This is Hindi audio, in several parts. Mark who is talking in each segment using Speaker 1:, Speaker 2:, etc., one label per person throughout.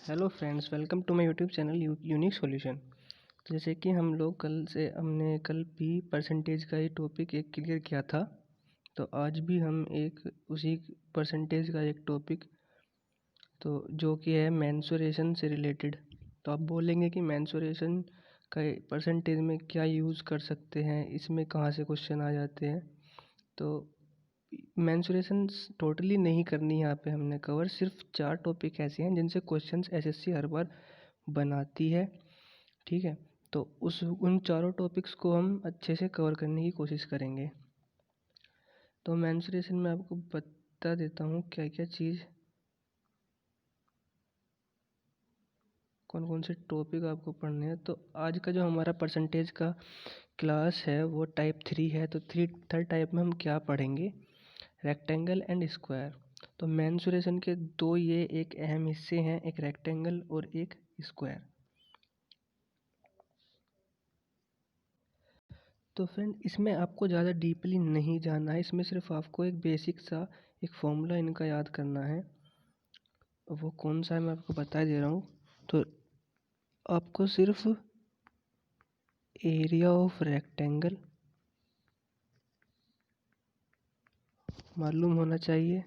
Speaker 1: Hello friends, welcome to my YouTube channel unique solution. तो जैसे कि हमने कल भी परसेंटेज का ही टॉपिक एक क्लियर किया था, तो आज भी हम एक उसी परसेंटेज का एक टॉपिक तो जो कि है मेंसुरेशन से रिलेटेड। तो आप बोलेंगे कि मेंसुरेशन का परसेंटेज में क्या यूज़ कर सकते हैं, इसमें कहाँ से क्वेश्चन आ जाते हैं। तो मेंसुरेशन टोटली नहीं करनी है यहाँ पे हमने कवर, सिर्फ 4 टॉपिक ऐसे हैं जिनसे क्वेश्चंस एसएससी हर बार बनाती है। ठीक है, तो उन चारों टॉपिक्स को हम अच्छे से कवर करने की कोशिश करेंगे। तो मेंसुरेशन में आपको बता देता हूँ क्या क्या चीज़, कौन कौन से टॉपिक आपको पढ़ने हैं। तो आज का जो हमारा परसेंटेज का क्लास है वो टाइप 3 है। तो थर्ड टाइप में हम क्या पढ़ेंगे, रेक्टेंगल एंड स्क्वायर। तो मेंसुरेशन के दो ये एक अहम हिस्से हैं, एक रेक्टेंगल और एक स्क्वायर। तो फ्रेंड, इसमें आपको ज़्यादा डीपली नहीं जाना है, इसमें सिर्फ आपको एक बेसिक सा एक फॉर्मूला इनका याद करना है। वो कौन सा है मैं आपको बता दे रहा हूँ। तो आपको सिर्फ एरिया ऑफ रेक्टेंगल मालूम होना चाहिए,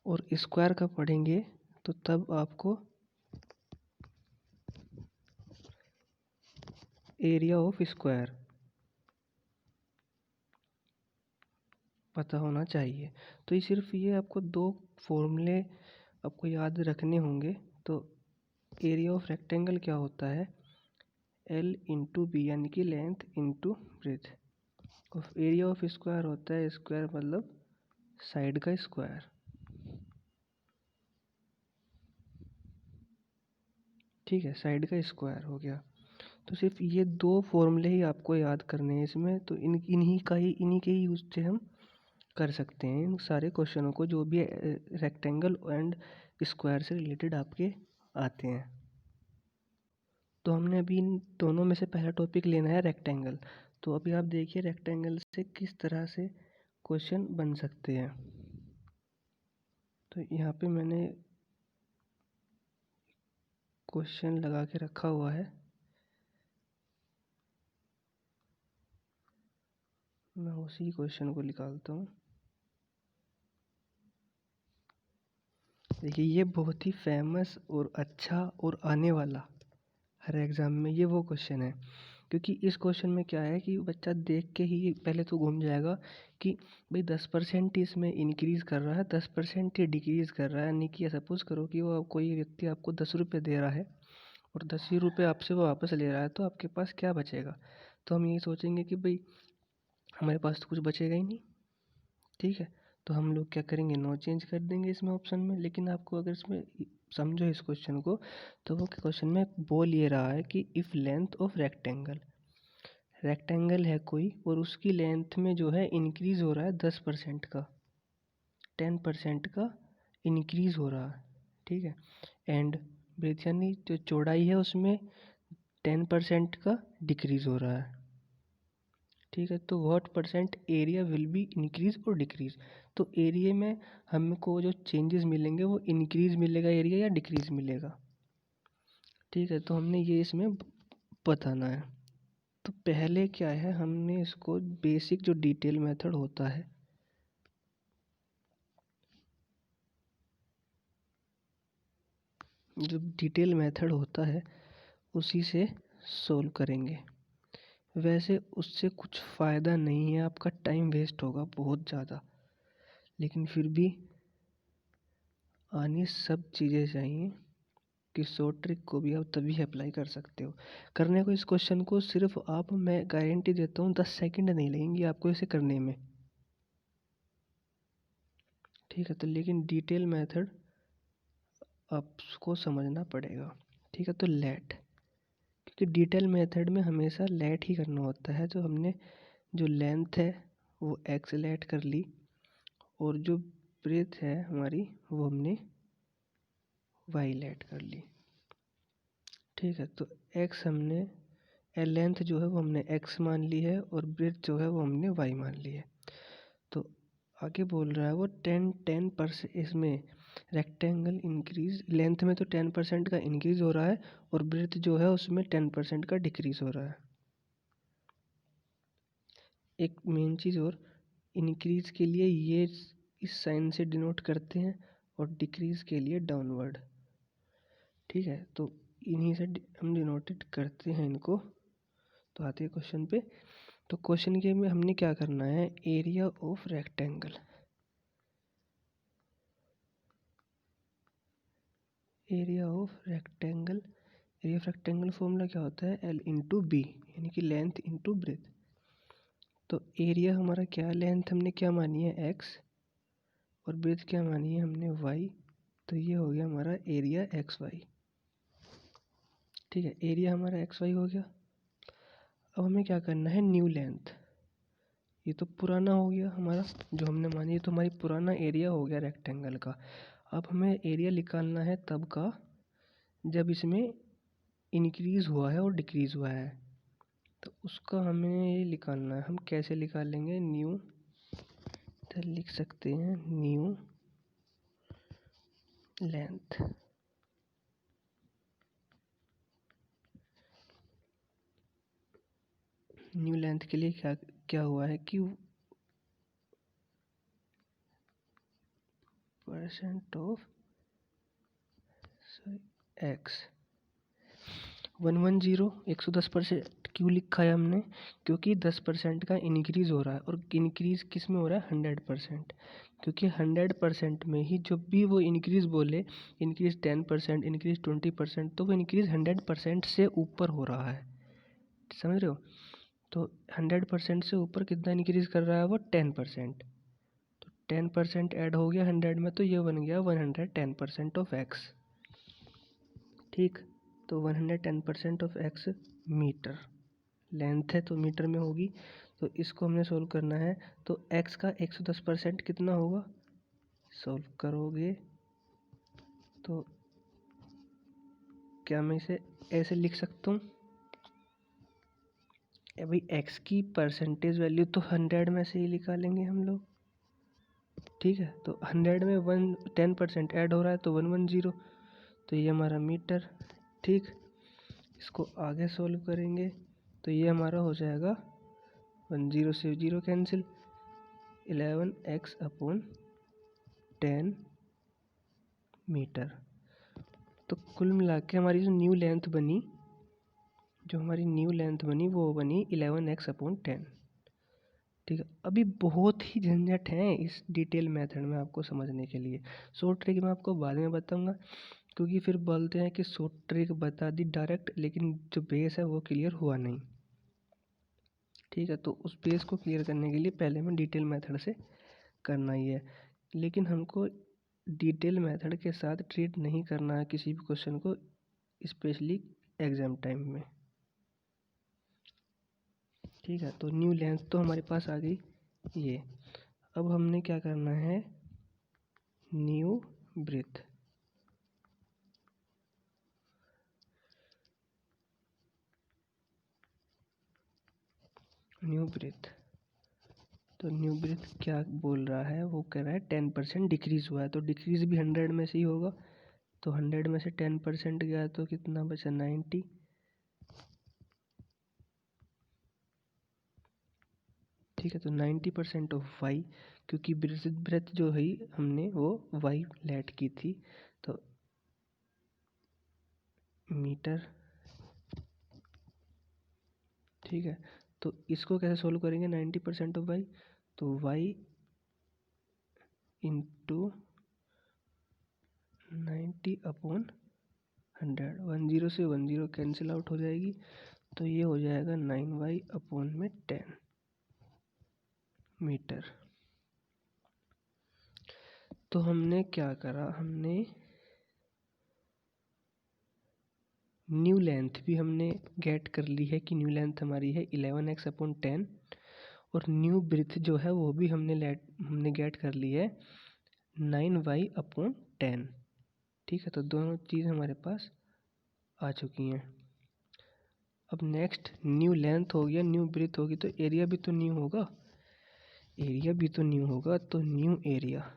Speaker 1: और स्क्वायर का पढ़ेंगे तो तब आपको एरिया ऑफ स्क्वायर पता होना चाहिए। तो ये सिर्फ ये आपको दो फॉर्मूले आपको याद रखने होंगे। तो एरिया ऑफ रेक्टेंगल क्या होता है, L इंटू बी, यानी कि लेंथ इंटू ब्रेथ। और एरिया ऑफ स्क्वायर होता है, स्क्वायर मतलब साइड का स्क्वायर। ठीक है, साइड का स्क्वायर हो गया। तो सिर्फ ये दो फॉर्मूले ही आपको याद करने हैं इसमें। तो इन्हीं के ही यूज से हम कर सकते हैं इन सारे क्वेश्चनों को, जो भी रेक्टेंगल एंड स्क्वायर से रिलेटेड आपके आते हैं। तो हमने अभी इन दोनों में से पहला टॉपिक लेना है रेक्टेंगल। तो अभी आप देखिए रेक्टेंगल से किस तरह से क्वेश्चन बन सकते हैं। तो यहाँ पे मैंने क्वेश्चन लगा के रखा हुआ है, मैं उसी क्वेश्चन को निकालता हूँ। देखिए, ये बहुत ही फेमस और अच्छा और आने वाला हर एग्ज़ाम में ये वो क्वेश्चन है। क्योंकि इस क्वेश्चन में क्या है कि बच्चा देख के ही पहले तो घूम जाएगा कि भाई 10% इसमें इंक्रीज़ कर रहा है, 10% ये डिक्रीज़ कर रहा है। यानी कि सपोज़ करो कि वो कोई व्यक्ति आपको 10 रुपये दे रहा है और 10 ही रुपये आपसे वो वापस ले रहा है, तो आपके पास क्या बचेगा। तो हम ये सोचेंगे कि भाई हमारे पास तो कुछ बचेगा ही नहीं। ठीक है, तो हम लोग क्या करेंगे, नो चेंज कर देंगे इसमें ऑप्शन में। लेकिन आपको अगर इसमें समझो इस क्वेश्चन को, तो वो क्वेश्चन में बोल ये रहा है कि इफ़ लेंथ ऑफ रेक्टेंगल है कोई, और उसकी लेंथ में जो है इंक्रीज़ हो रहा है 10% का, 10% का इंक्रीज़ हो रहा है। ठीक है, एंड ब्रेथ यानी जो चौड़ाई है उसमें 10% का डिक्रीज़ हो रहा है। ठीक है, तो what percent area will be increase और डिक्रीज। तो एरिया में हमको जो चेंजेस मिलेंगे वो इंक्रीज मिलेगा एरिया या डिक्रीज मिलेगा। ठीक है, तो हमने ये इसमें बताना है। तो पहले क्या है, हमने इसको बेसिक जो डिटेल मेथड होता है, जो डिटेल मेथड होता है उसी से सोल्व करेंगे। वैसे उससे कुछ फ़ायदा नहीं है, आपका टाइम वेस्ट होगा बहुत ज़्यादा, लेकिन फिर भी आनी सब चीज़ें चाहिए कि शॉर्ट ट्रिक को भी आप तभी अप्लाई कर सकते हो। करने को इस क्वेश्चन को सिर्फ आप, मैं गारंटी देता हूँ 10 सेकंड नहीं लगेंगे आपको इसे करने में। ठीक है, तो लेकिन डिटेल मेथड आपको समझना पड़ेगा। ठीक है, तो लेट, क्योंकि डिटेल मेथड में हमेशा लेट ही करना होता है। जो हमने जो लेंथ है वो एक्स लेट कर ली, और जो ब्रेथ है हमारी वो हमने वाई लेट कर ली। ठीक है, तो एक्स हमने लेंथ जो है वो हमने एक्स मान ली है, और ब्रेथ जो है वो हमने वाई मान ली है। तो आगे बोल रहा है वो 10% इसमें रेक्टेंगल इंक्रीज, लेंथ में तो 10% का इंक्रीज हो रहा है और ब्रेथ जो है उसमें 10% का डिक्रीज हो रहा है। एक मेन चीज़ और, इंक्रीज के लिए ये इस साइन से डिनोट करते हैं और डिक्रीज के लिए डाउनवर्ड। ठीक है, तो इन्हीं से हम डिनोटेड करते हैं इनको। तो आते हैं क्वेश्चन पे। तो क्वेश्चन के में हमने क्या करना है, area of rectangle. Area of rectangle, area of rectangle formula क्या होता है, L इंटू बी, यानी कि लेंथ इंटू ब्रेथ। तो एरिया हमारा क्या है, लेंथ हमने क्या मानी है x और ब्रेथ क्या मानी है हमने y। तो ये हो गया हमारा एरिया XY। ठीक है, एरिया हमारा XY हो गया। अब हमें क्या करना है, न्यू लेंथ। ये तो पुराना हो गया हमारा जो हमने मानी, ये तो हमारी पुराना एरिया हो गया रेक्टेंगल का। अब हमें एरिया निकालना है तब का जब इसमें इंक्रीज हुआ है और डिक्रीज हुआ है, तो उसका हमें ये निकालना है। हम कैसे निकालेंगे, न्यू, तो लिख सकते हैं न्यू लेंथ। न्यू लेंथ के लिए क्या क्या हुआ है कि परसेंट ऑफ एक्स 110 110% क्यों लिखा है हमने, क्योंकि 10% का इंक्रीज हो रहा है और इंक्रीज किस में हो रहा है, 100%। क्योंकि 100% में ही जब भी वो इंक्रीज बोले, इंक्रीज 10%, इंक्रीज 20%, तो वो इंक्रीज 100% से ऊपर हो रहा है। समझ रहे हो, तो 100% से ऊपर कितना इंक्रीज कर रहा है वो, 10%। तो 10% ऐड हो गया 100 में, तो ये बन गया 110% ऑफ एक्स। ठीक, तो 110% ऑफ एक्स मीटर, लेंथ है तो मीटर में होगी। तो इसको हमने सोल्व करना है। तो एक्स का 110% कितना होगा, सोल्व करोगे तो क्या मैं इसे ऐसे लिख सकता हूँ, भाई एक्स की परसेंटेज वैल्यू तो 100 में से ही निकालेंगे हम लोग। ठीक है, तो 100 में 10% ऐड हो रहा है तो 110, तो ये हमारा मीटर। ठीक, इसको आगे सोल्व करेंगे तो ये हमारा हो जाएगा 10 से 0 कैंसिल, 11x/10 मीटर। तो कुल मिला के हमारी जो न्यू लेंथ बनी, वो बनी 11x/10। ठीक है, अभी बहुत ही झंझट है इस डिटेल मेथड में आपको समझने के लिए। शॉर्ट ट्रिक मैं आपको बाद में बताऊंगा, क्योंकि फिर बोलते हैं कि शॉर्ट ट्रिक बता दी डायरेक्ट, लेकिन जो बेस है वो क्लियर हुआ नहीं। ठीक है, तो उस बेस को क्लियर करने के लिए पहले हमें डिटेल मेथड से करना ही है, लेकिन हमको डिटेल मेथड के साथ ट्रीट नहीं करना है किसी भी क्वेश्चन को, स्पेशली एग्जाम टाइम में। ठीक है, तो न्यू लेंथ तो हमारे पास आ गई ये। अब हमने क्या करना है, न्यू ब्रेथ। न्यू ब्रेथ, तो न्यू ब्रेथ क्या बोल रहा है, वो कह रहा है 10% डिक्रीज हुआ है, तो डिक्रीज भी 100 में से ही होगा। तो 100 में से 10% गया तो कितना बचा, 90। ठीक है, तो 90% ऑफ वाई, क्योंकि ब्रेथ जो है हमने वो वाई लेट की थी, तो मीटर। ठीक है, तो इसको कैसे सोल्व करेंगे, 90% ऑफ वाई, तो वाई इंटू 90/100, 10 से 10 कैंसिल आउट हो जाएगी, तो ये हो जाएगा 9y/10 मीटर। तो हमने क्या करा, हमने न्यू लेंथ भी हमने गेट कर ली है कि न्यू लेंथ हमारी है 11x/10, और न्यू ब्रेथ जो है वो भी हमने गेट कर ली है 9y/10। ठीक है, तो दोनों चीज़ हमारे पास आ चुकी हैं। अब नेक्स्ट न्यू लेंथ हो गया, न्यू ब्रेथ होगी, तो एरिया भी तो न्यू होगा, तो न्यू एरिया।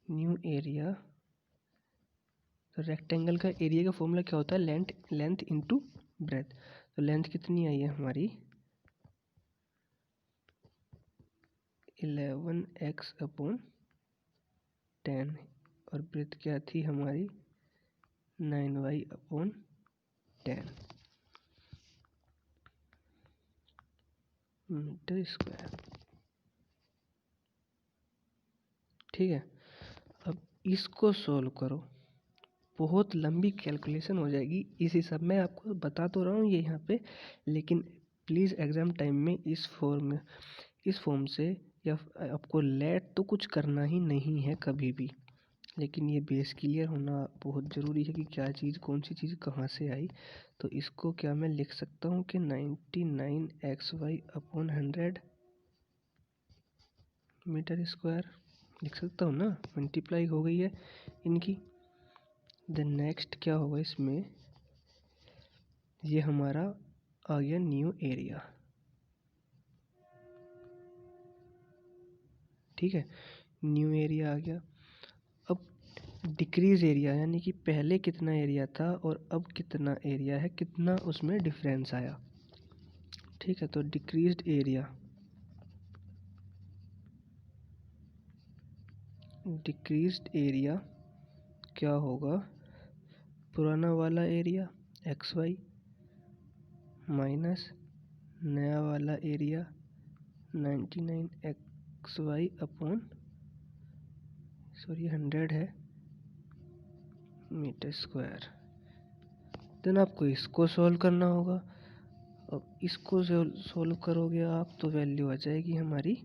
Speaker 1: न्यू एरिया, तो रेक्टेंगल का एरिया का फॉर्मूला क्या होता है, लेंथ इनटू ब्रेथ। तो लेंथ कितनी आई है हमारी 11x/10 और ब्रेथ क्या थी हमारी 9y/10 मीटर स्क्वायर। ठीक है, अब इसको सोल्व करो, बहुत लंबी कैलकुलेशन हो जाएगी। इस हिसाब मैं आपको बता तो रहा हूँ ये यहाँ पे, लेकिन प्लीज़ एग्ज़ाम टाइम में इस फॉर्म से या आपको लेट तो कुछ करना ही नहीं है कभी भी, लेकिन ये बेस क्लियर होना बहुत ज़रूरी है कि क्या चीज़ कौन सी चीज़ कहाँ से आई। तो इसको क्या मैं लिख सकता हूँ कि 99xy/100 मीटर स्क्वायर लिख सकता हूँ ना, मल्टीप्लाई हो गई है इनकी। देन नेक्स्ट क्या होगा इसमें, ये हमारा आ गया न्यू एरिया। ठीक है, न्यू एरिया आ गया। अब डिक्रीज एरिया, यानी कि पहले कितना एरिया था और अब कितना एरिया है, कितना उसमें डिफरेंस आया। ठीक है, तो डिक्रीज्ड एरिया क्या होगा, पुराना वाला एरिया XY माइनस नया वाला एरिया 100 है मीटर स्क्वायर। देन आपको इसको सॉल्व करना होगा। अब इसको सॉल्व करोगे आप तो वैल्यू आ जाएगी हमारी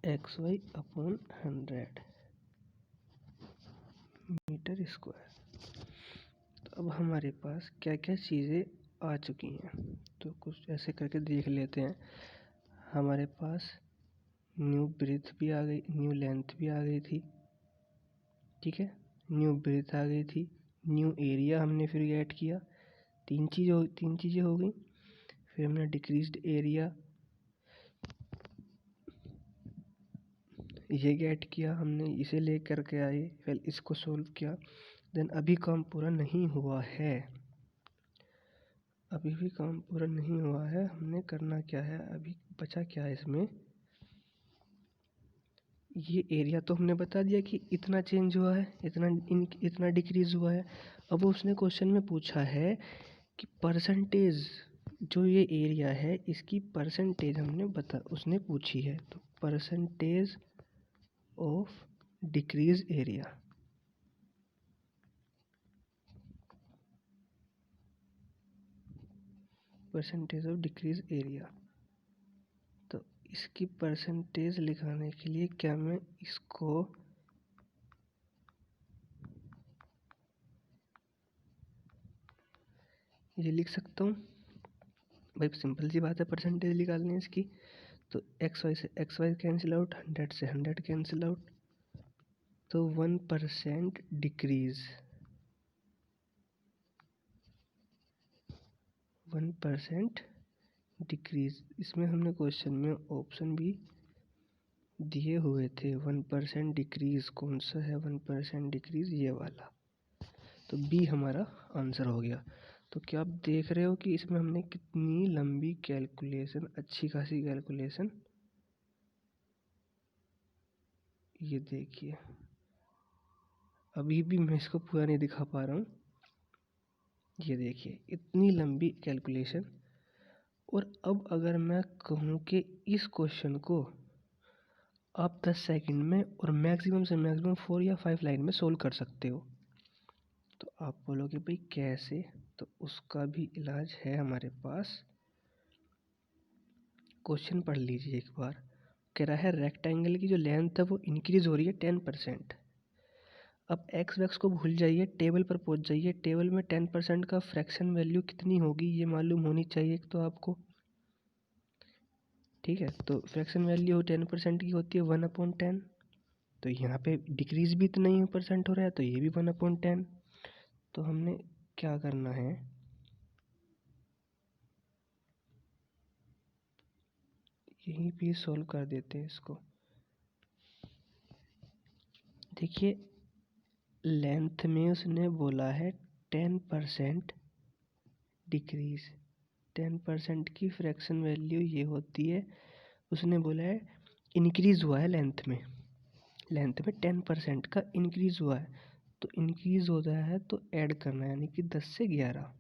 Speaker 1: XY/100 मीटर स्क्वायर। तो अब हमारे पास क्या क्या चीज़ें आ चुकी हैं, तो कुछ ऐसे करके देख लेते हैं। हमारे पास न्यू ब्रेथ भी आ गई, न्यू लेंथ भी आ गई थी। ठीक है, न्यू ब्रेथ आ गई थी, न्यू एरिया हमने फिर ऐड किया, तीन चीज़ें हो गई। फिर हमने डिक्रीज्ड एरिया ये गेट किया, हमने इसे ले करके आए, फिर इसको सोल्व किया। देन अभी काम पूरा नहीं हुआ है, अभी भी काम पूरा नहीं हुआ है। हमने करना क्या है, अभी बचा क्या है इसमें, ये एरिया तो हमने बता दिया कि इतना चेंज हुआ है, इतना डिक्रीज हुआ है। अब उसने क्वेश्चन में पूछा है कि परसेंटेज, जो ये एरिया है इसकी परसेंटेज उसने पूछी है। तो percentage of decrease area, percentage of decrease area. तो इसकी परसेंटेज लिखाने के लिए क्या मैं इसको ये लिख सकता हूँ भाई, सिंपल सी बात है परसेंटेज निकालनी है इसकी। तो XY से XY कैंसिल आउट, 100 से 100 कैंसिल आउट, तो 1% डिक्रीज, 1% डिक्रीज। इसमें हमने क्वेश्चन में ऑप्शन भी दिए हुए थे, 1% डिक्रीज कौन सा है, 1% डिक्रीज ये वाला। तो बी हमारा आंसर हो गया। तो क्या आप देख रहे हो कि इसमें हमने कितनी लंबी कैलकुलेशन, अच्छी खासी कैलकुलेशन, ये देखिए अभी भी मैं इसको पूरा नहीं दिखा पा रहा हूँ। ये देखिए इतनी लंबी कैलकुलेशन। और अब अगर मैं कहूँ कि इस क्वेश्चन को आप 10 सेकंड में और मैक्सिमम से मैक्सिमम 4 या 5 लाइन में सोल्व कर सकते हो, तो आप बोलोगे भाई कैसे, तो उसका भी इलाज है हमारे पास। क्वेश्चन पढ़ लीजिए एक बार। कह रहा है रेक्टेंगल की जो लेंथ है वो इंक्रीज हो रही है 10%। अब एक्स वैक्स को भूल जाइए, टेबल पर पहुंच जाइए। टेबल में 10% का फ्रैक्शन वैल्यू कितनी होगी ये मालूम होनी चाहिए तो आपको। ठीक है, तो फ्रैक्शन वैल्यू 10% की होती है 1/10। तो यहाँ पे डिक्रीज भी इतना ही परसेंट हो रहा है, तो ये भी 1/10। तो हमने क्या करना है, यहीं पे सॉल्व कर देते हैं इसको। देखिए लेंथ में उसने बोला है 10% डिक्रीज। 10% की फ्रैक्शन वैल्यू ये होती है। उसने बोला है इंक्रीज हुआ है लेंथ में 10% का इंक्रीज हुआ है, तो इंक्रीज हो रहा है तो ऐड करना है, यानी कि 10 से 11।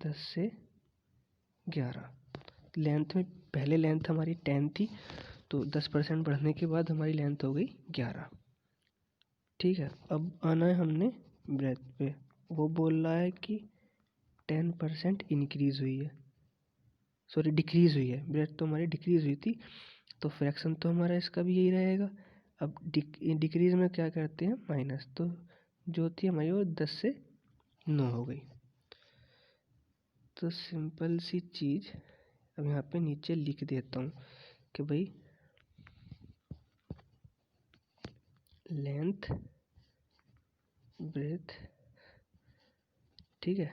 Speaker 1: 10 से 11 लेंथ में, पहले लेंथ हमारी 10 थी, तो 10% बढ़ने के बाद हमारी लेंथ हो गई 11। ठीक है, अब आना है हमने ब्रेथ पे। वो बोल रहा है कि 10% इंक्रीज हुई है, सॉरी डिक्रीज हुई है। ब्रेथ तो हमारी डिक्रीज हुई थी, तो फ्रैक्शन तो हमारा इसका भी यही रहेगा। अब डिक्रीज में क्या करते हैं माइनस, तो जो थी हमारी वो 10 से 9 हो गई। तो सिंपल सी चीज़ अब यहाँ पे नीचे लिख देता हूँ कि भाई लेंथ ब्रेथ, ठीक है,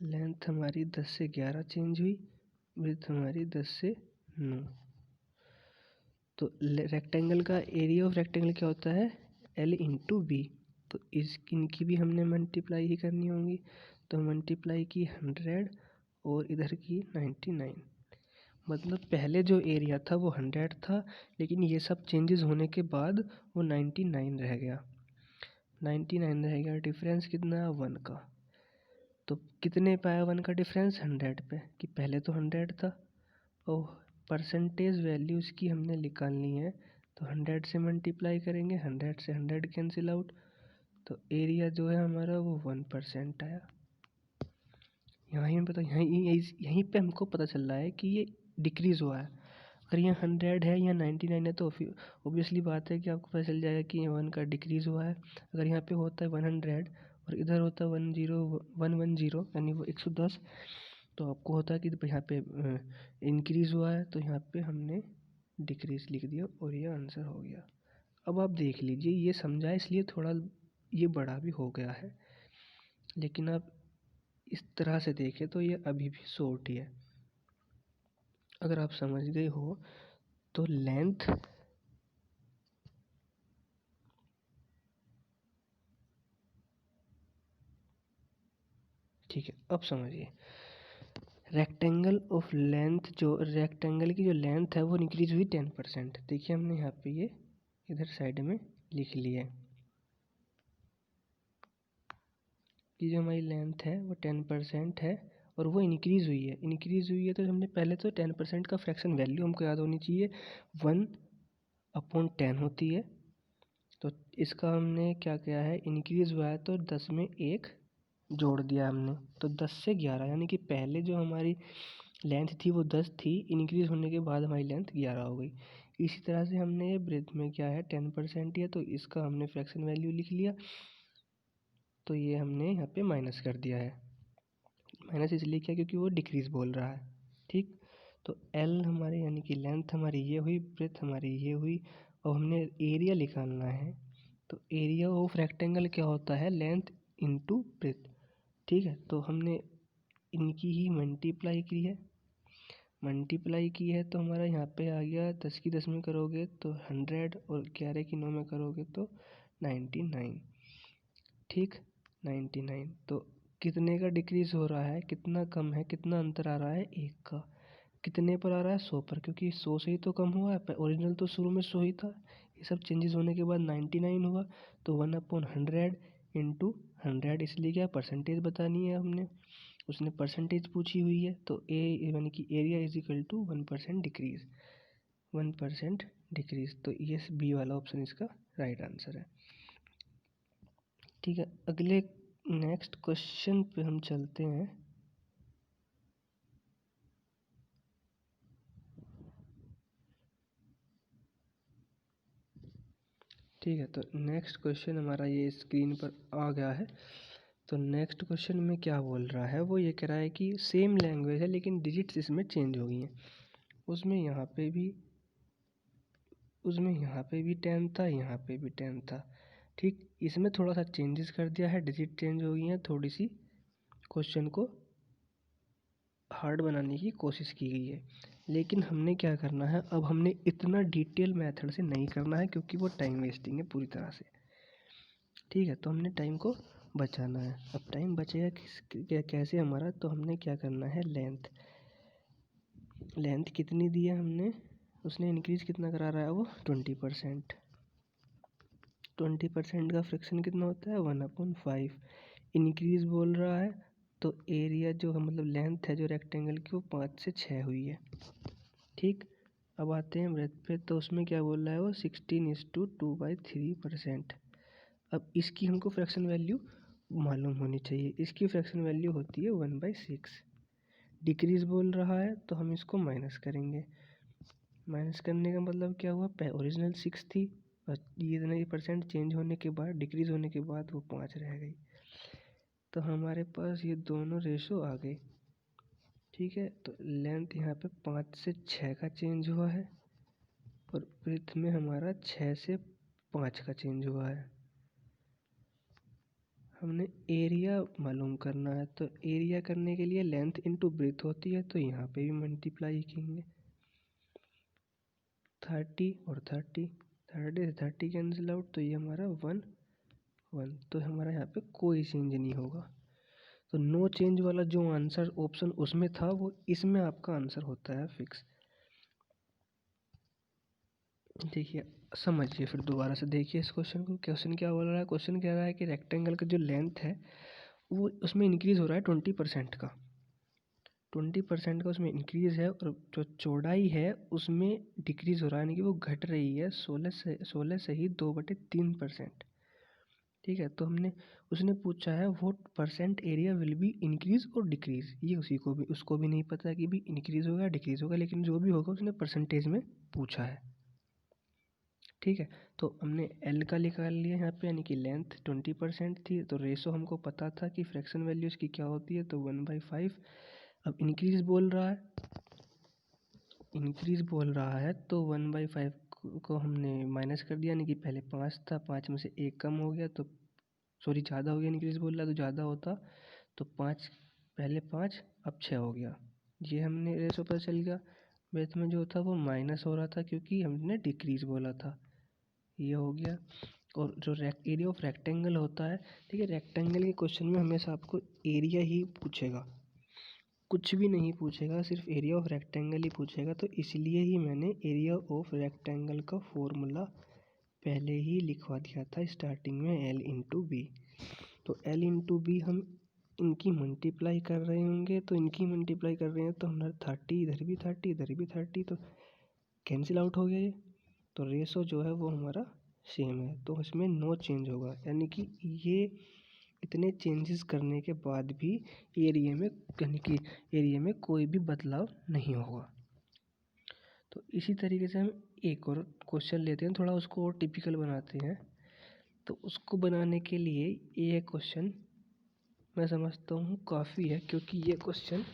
Speaker 1: लेंथ हमारी 10 से 11 चेंज हुई, ब्रेथ हमारी 10 से 9। तो रेक्टेंगल का एरिया ऑफ रेक्टेंगल क्या होता है, L इंटू बी। तो इनकी भी हमने मल्टीप्लाई ही करनी होंगी, तो मल्टीप्लाई की 100 और इधर की 99। मतलब पहले जो एरिया था वो 100 था, लेकिन ये सब चेंजेस होने के बाद वो 99 रह गया। 99 रह गया, डिफरेंस कितना है 1 का। तो कितने पाया 1 का डिफरेंस 100 पे, कि पहले तो 100 था। और परसेंटेज वैल्यू इसकी हमने निकालनी है, तो 100 से मल्टीप्लाई करेंगे, 100 से 100 कैंसिल आउट, तो एरिया जो है हमारा वो 1% आया। यहीं पे हमको पता चल रहा है कि ये डिक्रीज़ हुआ है। अगर ये 100 है या 99 है तो ऑब्वियसली बात है कि आपको पता चल जाएगा कि ये 1 का डिक्रीज़ हुआ है। अगर यहाँ पे होता है 100 और इधर होता है 110 यानी वो 110, तो आपको होता है कि यहाँ पे इंक्रीज़ हुआ है, तो यहाँ पे हमने डिक्रीज़ लिख दिया और ये आंसर हो गया। अब आप देख लीजिए, ये समझा इसलिए थोड़ा ये बड़ा भी हो गया है, लेकिन आप इस तरह से देखें तो ये अभी भी शॉर्ट ही है। अगर आप समझ गए हो तो लेंथ ठीक है। अब समझिए रेक्टेंगल ऑफ लेंथ, जो रेक्टेंगल की जो लेंथ है वो इंक्रीज हुई 10%। देखिए हमने यहाँ पे ये इधर साइड में लिख लिया है कि जो हमारी लेंथ है वो 10% है और वो इंक्रीज़ हुई है। इंक्रीज़ हुई है तो हमने पहले तो 10% का फ्रैक्शन वैल्यू हमको याद होनी चाहिए, 1/10 होती है। तो इसका हमने क्या किया है, इंक्रीज़ हुआ है तो 10 में 1 जोड़ दिया हमने, तो 10 से 11, यानी कि पहले जो हमारी लेंथ थी वो 10 थी, इंक्रीज़ होने के बाद हमारी लेंथ 11 हो गई। इसी तरह से हमने ये ब्रेथ में क्या है 10% है, तो इसका हमने फ्रैक्शन वैल्यू लिख लिया, तो ये हमने यहाँ पे माइनस कर दिया है। माइनस इसलिए किया क्योंकि वो डिक्रीज़ बोल रहा है। ठीक, तो एल हमारे यानी कि लेंथ हमारी ये हुई, ब्रेथ हमारी ये हुई, और हमने एरिया निकालना है। तो एरिया ऑफ रेक्टेंगल क्या होता है, लेंथ इंटू ब्रेथ। ठीक है, तो हमने इनकी ही मल्टीप्लाई की है तो हमारा यहाँ पे आ गया 10 की 10 में करोगे तो 100 और 11 की 9 में करोगे तो 99। ठीक, 99। तो कितने का डिक्रीज़ हो रहा है, कितना कम है, कितना अंतर आ रहा है 1 का। कितने पर आ रहा है 100 पर, क्योंकि 100 से ही तो कम हुआ है। ओरिजिनल तो शुरू में 100 ही था, ये सब चेंजेस होने के बाद 99 हुआ, तो 1/100 इंटू 100, इसलिए क्या परसेंटेज बतानी है हमने, उसने परसेंटेज पूछी हुई है। तो ए यानी कि area is equal to 1% decrease, 1% decrease, तो ये बी वाला ऑप्शन इसका राइट आंसर है। ठीक है, अगले नेक्स्ट क्वेश्चन पे हम चलते हैं। ठीक है, तो नेक्स्ट क्वेश्चन हमारा ये स्क्रीन पर आ गया है। तो नेक्स्ट क्वेश्चन में क्या बोल रहा है, वो ये कह रहा है कि सेम लैंग्वेज है लेकिन डिजिट्स इसमें चेंज हो गई हैं। उसमें यहाँ पे भी 10 था, यहाँ पे भी 10 था। ठीक, इसमें थोड़ा सा चेंजेस कर दिया है, डिजिट चेंज हो गई हैं थोड़ी सी, क्वेश्चन को हार्ड बनाने की कोशिश की गई है। लेकिन हमने क्या करना है, अब हमने इतना डिटेल मेथड से नहीं करना है क्योंकि वो टाइम वेस्टिंग है पूरी तरह से। ठीक है, तो हमने टाइम को बचाना है। अब टाइम बचेगा कैसे हमारा, तो हमने क्या करना है, लेंथ कितनी दी है हमने, उसने इंक्रीज कितना करा रहा है वो 20%। 20% का फ्रैक्शन कितना होता है 1/5। इंक्रीज बोल रहा है तो एरिया जो है मतलब लेंथ है जो रेक्टेंगल की वो 5 से 6 हुई है। ठीक, अब आते हैं ब्रेथ पे, तो उसमें क्या बोल रहा है वो 16:2/3%। अब इसकी हमको फ्रैक्शन वैल्यू मालूम होनी चाहिए। इसकी फ्रैक्शन वैल्यू होती है 1/6। डिक्रीज बोल रहा है तो हम इसको माइनस करेंगे। माइनस करने का मतलब क्या हुआ, ओरिजिनल 6 थी और ये इतना परसेंट चेंज होने के बाद, डिक्रीज होने के बाद वो 5 रह गई। तो हमारे पास ये दोनों रेशो आ गए। ठीक है, तो लेंथ यहाँ पे 5 से 6 का चेंज हुआ है और ब्रेथ में हमारा 6 से 5 का चेंज हुआ है। हमने एरिया मालूम करना है, तो एरिया करने के लिए लेंथ इंटू ब्रेथ होती है, तो यहाँ पे भी मल्टीप्लाई करेंगे। 30 और 30, 30 से 30 कैंसिल आउट, तो ये हमारा 1 1। तो हमारा यहाँ पे कोई चेंज नहीं होगा। तो नो चेंज वाला जो आंसर ऑप्शन उसमें था वो इसमें आपका आंसर होता है फिक्स। देखिए समझिए, फिर दोबारा से देखिए इस क्वेश्चन को। क्वेश्चन क्या बोल रहा है, क्वेश्चन कह रहा है कि रेक्टेंगल का जो लेंथ है वो उसमें इंक्रीज हो रहा है 20% का। 20% का उसमें इंक्रीज है और जो चौड़ाई है उसमें डिक्रीज हो रहा है, यानी कि वो घट रही है 16 से ही 2/3%। ठीक है, तो हमने उसने पूछा है what percent area will be increase और डिक्रीज। ये उसको भी नहीं पता कि भी इंक्रीज होगा डिक्रीज होगा, लेकिन जो भी होगा उसने परसेंटेज में पूछा है। ठीक है, तो हमने एल का निकाल लिया यहाँ पे, यानी कि लेंथ 20% थी, तो रेशो हमको पता था कि फ्रैक्शन वैल्यू इसकी क्या होती है, तो 1/5। अब इंक्रीज बोल रहा है तो 1/5 को हमने माइनस कर दिया, यानी कि पहले 5 था, 5 में से 1 कम हो गया, तो सॉरी ज़्यादा हो गया, इंक्रीज बोल रहा है तो ज़्यादा होता तो 5, पहले 5 अब 6 हो गया। ये हमने रेशो पता चल गया। ब्रेथ में जो था वो माइनस हो रहा था क्योंकि हमने डिक्रीज बोला था, ये हो गया। और जो एरिया ऑफ रेक्टेंगल होता है, ठीक है, रेक्टेंगल के क्वेश्चन में हमेशा आपको एरिया ही पूछेगा, कुछ भी नहीं पूछेगा, सिर्फ एरिया ऑफ रेक्टेंगल ही पूछेगा। तो इसलिए ही मैंने एरिया ऑफ रेक्टेंगल का फॉर्मूला पहले ही लिखवा दिया था स्टार्टिंग में, एल इंटू बी। तो एल इंटू बी हम इनकी मल्टीप्लाई कर रहे होंगे, तो इनकी मल्टीप्लाई कर रहे हैं तो हमारा 30, इधर भी 30, इधर भी 30, तो कैंसिल आउट हो गया ये। तो रेशो जो है वो हमारा सेम है, तो इसमें नो चेंज होगा, यानी कि ये इतने चेंजेस करने के बाद भी एरिया में, यानी कि एरिया में कोई भी बदलाव नहीं होगा। तो इसी तरीके से हम एक और क्वेश्चन लेते हैं, थोड़ा उसको और टिपिकल बनाते हैं। तो उसको बनाने के लिए ये क्वेश्चन मैं समझता हूँ काफ़ी है, क्योंकि ये क्वेश्चन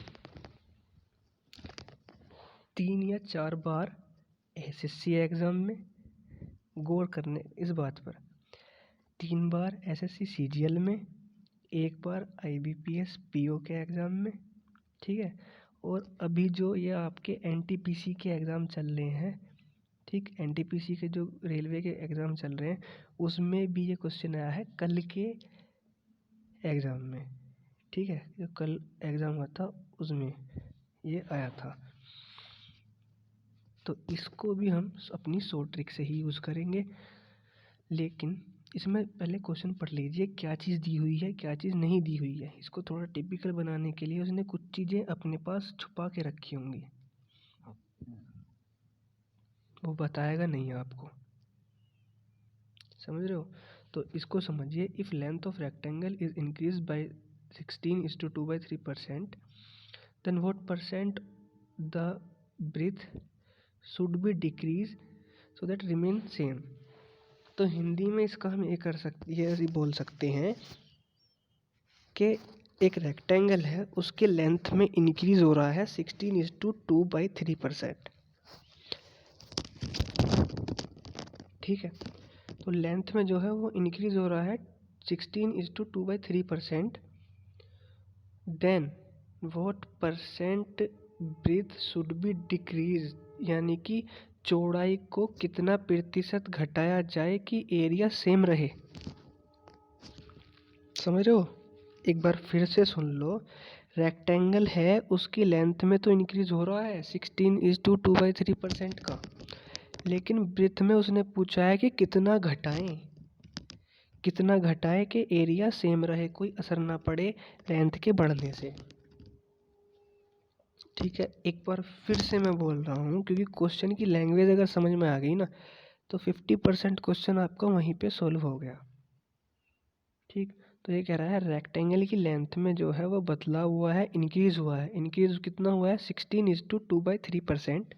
Speaker 1: 3 या 4 बार एसएससी एग्ज़ाम में गौर करने इस बात पर, 3 बार एसएससी सीजीएल में, 1 बार आईबीपीएस पीओ के एग्ज़ाम में, ठीक है, और अभी जो ये आपके एनटीपीसी के एग्ज़ाम चल रहे हैं, ठीक, एनटीपीसी के जो रेलवे के एग्ज़ाम चल रहे हैं उसमें भी ये क्वेश्चन आया है कल के एग्ज़ाम में। ठीक है, जो कल एग्ज़ाम हुआ था उसमें ये आया था। तो इसको भी हम अपनी शॉर्ट ट्रिक से ही यूज़ करेंगे, लेकिन इसमें पहले क्वेश्चन पढ़ लीजिए क्या चीज़ दी हुई है क्या चीज़ नहीं दी हुई है। इसको थोड़ा टिपिकल बनाने के लिए उसने कुछ चीज़ें अपने पास छुपा के रखी होंगी, वो बताएगा नहीं आपको, समझ रहे हो। तो इसको समझिए, if length of rectangle is increase by 16:2/3%, then what percent the breadth should be decrease so that remain same. तो हिंदी में इसका हम ये ऐसे बोल सकते हैं कि एक रेक्टेंगल है उसके लेंथ में इंक्रीज हो रहा है 16:2/3%। ठीक है, तो लेंथ में जो है वो इंक्रीज हो रहा है 16:2/3%, then what percent breadth should be decrease, यानी कि चौड़ाई को कितना प्रतिशत घटाया जाए कि एरिया सेम रहे। समझ रहे हो? एक बार फिर से सुन लो। रेक्टेंगल है, उसकी लेंथ में तो इंक्रीज हो रहा है 16:2/3% का, लेकिन ब्रेथ में उसने पूछा है कि कितना घटाएं, कितना घटाएं कि एरिया सेम रहे, कोई असर ना पड़े लेंथ के बढ़ने से। ठीक है, एक बार फिर से मैं बोल रहा हूँ, क्योंकि क्वेश्चन की लैंग्वेज अगर समझ में आ गई ना तो 50% क्वेश्चन आपका वहीं पे सोल्व हो गया। ठीक, तो ये कह रहा है रेक्टेंगल की लेंथ में जो है वो बदला हुआ है, इंक्रीज हुआ है। इंक्रीज कितना हुआ है? 16:2/3%।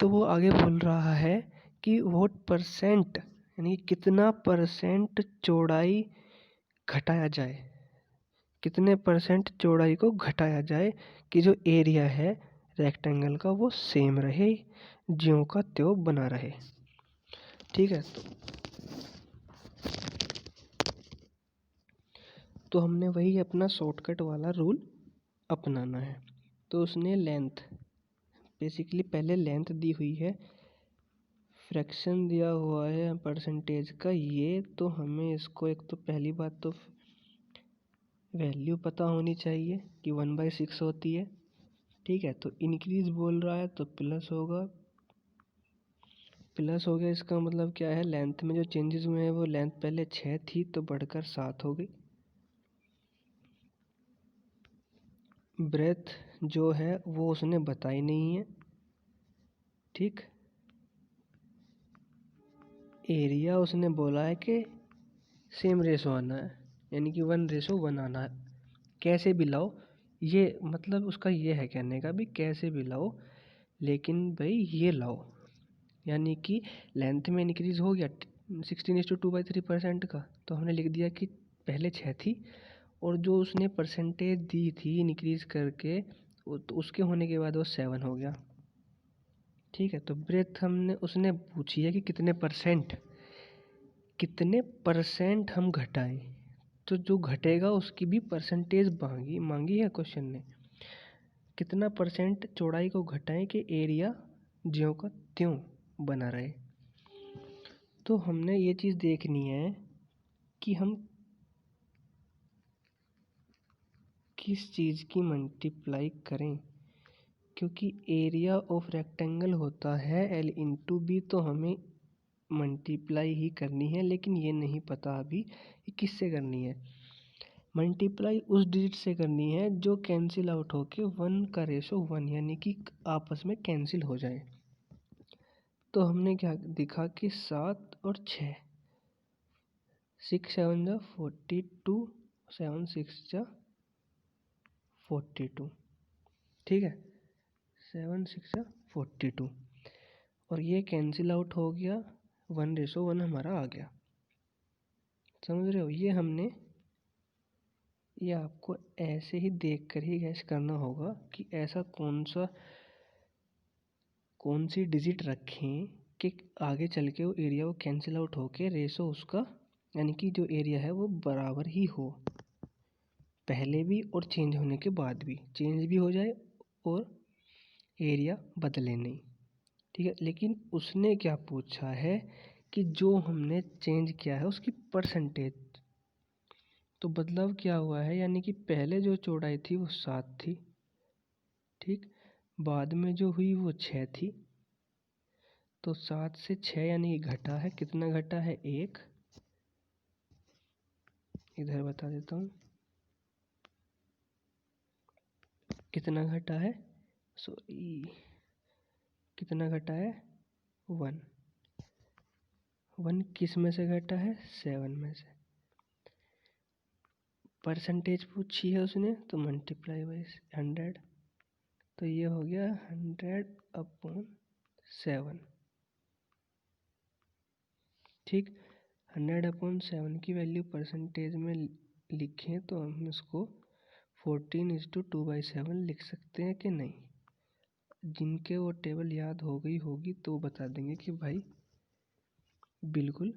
Speaker 1: तो वो आगे बोल रहा है कि व्हाट परसेंट, यानी कितना परसेंट चौड़ाई घटाया जाए, कितने परसेंट चौड़ाई को घटाया जाए कि जो एरिया है रेक्टेंगल का वो सेम रहे, ज्यों का त्यों बना रहे। ठीक है, तो हमने वही अपना शॉर्टकट वाला रूल अपनाना है। तो उसने लेंथ, बेसिकली पहले लेंथ दी हुई है, फ्रैक्शन दिया हुआ है परसेंटेज का ये, तो हमें इसको एक तो पहली बात तो वैल्यू पता होनी चाहिए कि 1/6 होती है। ठीक है, तो इंक्रीज बोल रहा है तो प्लस होगा, प्लस हो गया। इसका मतलब क्या है? लेंथ में जो चेंजेस हुए हैं वो लेंथ पहले 6 थी तो बढ़कर 7 हो गई। ब्रेथ जो है वो उसने बताई नहीं है। ठीक, एरिया उसने बोला है कि सेम रेशो आना है, यानी कि 1:1 आना है। कैसे भी लाओ, ये मतलब उसका ये है कहने का भी कैसे भी लाओ, लेकिन भाई ये लाओ। यानी कि लेंथ में इंक्रीज हो गया 16:2/3% का, तो हमने लिख दिया कि पहले 6 थी और जो उसने परसेंटेज दी थी इंक्रीज करके तो उसके होने के बाद वो 7 हो गया। ठीक है, तो ब्रेथ हमने उसने पूछी है कि कितने परसेंट हम घटाएं, तो जो घटेगा उसकी भी परसेंटेज मांगी मांगी है क्वेश्चन ने। कितना परसेंट चौड़ाई को घटाएं कि एरिया ज्यों का त्यों बना रहे। तो हमने ये चीज़ देखनी है कि हम किस चीज़ की मल्टीप्लाई करें, क्योंकि एरिया ऑफ रेक्टेंगल होता है L/B, तो हमें मल्टीप्लाई ही करनी है, लेकिन ये नहीं पता अभी कि किससे करनी है। मल्टीप्लाई उस डिजिट से करनी है जो कैंसिल आउट होके 1 का रेशो 1, यानी कि आपस में कैंसिल हो जाए। तो हमने क्या दिखा कि 7 और 6, 6 7 जा 42, 7 6 जा 42। ठीक है, 7 6 जा 42, और ये कैंसिल आउट हो गया, 1:1 हमारा आ गया। समझ रहे हो? ये आपको ऐसे ही देख कर ही गैस करना होगा कि ऐसा कौन सी डिजिट रखें कि आगे चल के वो एरिया वो कैंसिल आउट होके रेशो उसका, यानी कि जो एरिया है वो बराबर ही हो, पहले भी और चेंज होने के बाद भी चेंज भी हो जाए और एरिया बदले नहीं। ठीक है, लेकिन उसने क्या पूछा है कि जो हमने चेंज किया है उसकी परसेंटेज। तो बदलाव क्या हुआ है, यानी कि पहले जो चौड़ाई थी वो 7 थी, ठीक, बाद में जो हुई वो 6 थी, तो 7 से 6 यानी कि घटा है, कितना घटा है? 1। इधर बता देता हूँ कितना घटा है, सॉरी कितना घटा है? 1। 1 किस में से घटा है? 7 में से। परसेंटेज पूछी है उसने तो मल्टीप्लाई बाई 100, तो ये हो गया 100/7। ठीक, 100/7 की वैल्यू परसेंटेज में लिखें तो हम इसको 14:2/7 लिख सकते हैं कि नहीं? जिनके वो टेबल याद हो गई होगी तो वो बता देंगे कि भाई बिल्कुल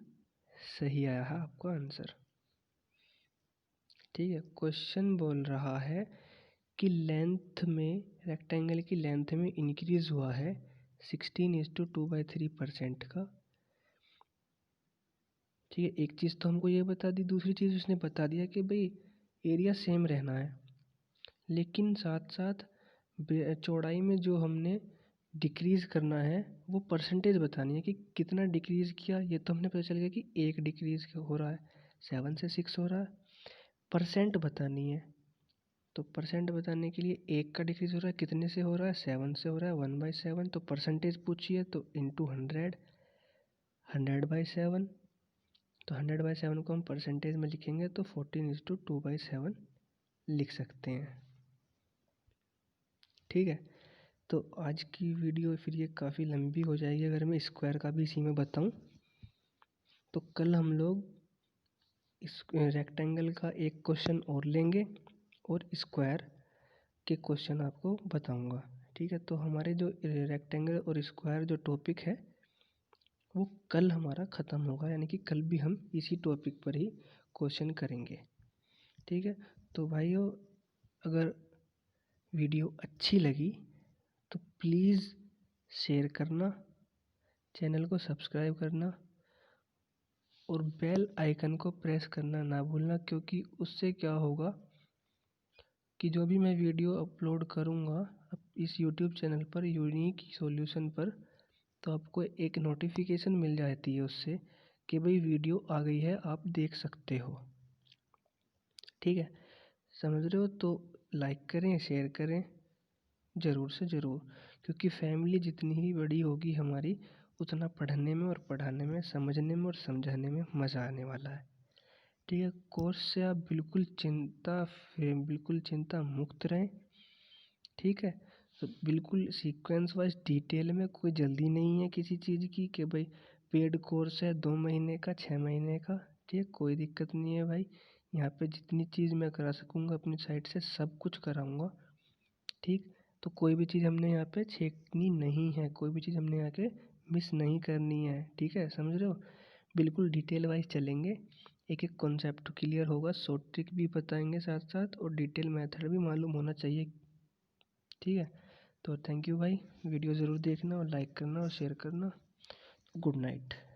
Speaker 1: सही आया है आपका आंसर। ठीक है, क्वेश्चन बोल रहा है कि लेंथ में, रेक्टेंगल की लेंथ में इंक्रीज हुआ है 16:2/3% का। ठीक है, एक चीज़ तो हमको ये बता दी, दूसरी चीज़ उसने बता दिया कि भाई एरिया सेम रहना है, लेकिन साथ साथ चौड़ाई में जो हमने डिक्रीज़ करना है वो परसेंटेज बतानी है कि कितना डिक्रीज़ किया। ये तो हमने पता चल गया कि 1 डिक्रीज़ हो रहा है, 7 से 6 हो रहा है। परसेंट बतानी है, तो परसेंट बताने के लिए 1 का डिक्रीज़ हो रहा है, कितने से हो रहा है, 7 से हो रहा है, 1/7। तो परसेंटेज पूछिए तो इंटू 100, 100/7। तो 100/7 को हम परसेंटेज में लिखेंगे तो 14:2/7 लिख सकते हैं। ठीक है, तो आज की वीडियो फिर ये काफ़ी लंबी हो जाएगी अगर मैं स्क्वायर का भी इसी में बताऊं। तो कल हम लोग इस रेक्टेंगल का एक क्वेश्चन और लेंगे और स्क्वायर के क्वेश्चन आपको बताऊंगा। ठीक है, तो हमारे जो रेक्टेंगल और स्क्वायर जो टॉपिक है वो कल हमारा ख़त्म होगा, यानी कि कल भी हम इसी टॉपिक पर ही क्वेश्चन करेंगे। ठीक है, तो भाइयों अगर वीडियो अच्छी लगी तो प्लीज़ शेयर करना, चैनल को सब्सक्राइब करना और बेल आइकन को प्रेस करना ना भूलना, क्योंकि उससे क्या होगा कि जो भी मैं वीडियो अपलोड करूँगा इस यूट्यूब चैनल पर यूनिक सॉल्यूशन पर, तो आपको एक नोटिफिकेशन मिल जाती है उससे कि भाई वीडियो आ गई है, आप देख सकते हो। ठीक है, समझ रहे हो? तो लाइक करें, शेयर करें ज़रूर से ज़रूर, क्योंकि फैमिली जितनी ही बड़ी होगी हमारी उतना पढ़ने में और पढ़ाने में, समझने में और समझाने में मज़ा आने वाला है। ठीक है, कोर्स से आप बिल्कुल चिंता मुक्त रहें। ठीक है, तो बिल्कुल सीक्वेंस वाइज डिटेल में, कोई जल्दी नहीं है किसी चीज़ की कि भाई पेड कोर्स है 2 महीने का, 6 महीने का। ठीक है, कोई दिक्कत नहीं है भाई, यहाँ पे जितनी चीज़ मैं करा सकूँगा अपनी साइड से सब कुछ कराऊँगा। ठीक, तो कोई भी चीज़ हमने यहाँ पे छेड़नी नहीं है, कोई भी चीज़ हमने यहाँ के मिस नहीं करनी है। ठीक है, समझ रहे हो? बिल्कुल डिटेल वाइज चलेंगे, एक एक कॉन्सेप्ट क्लियर होगा, शॉर्ट ट्रिक भी बताएंगे साथ साथ, और डिटेल मेथड भी मालूम होना चाहिए। ठीक है, तो थैंक यू भाई, वीडियो ज़रूर देखना और लाइक करना और शेयर करना। Good night.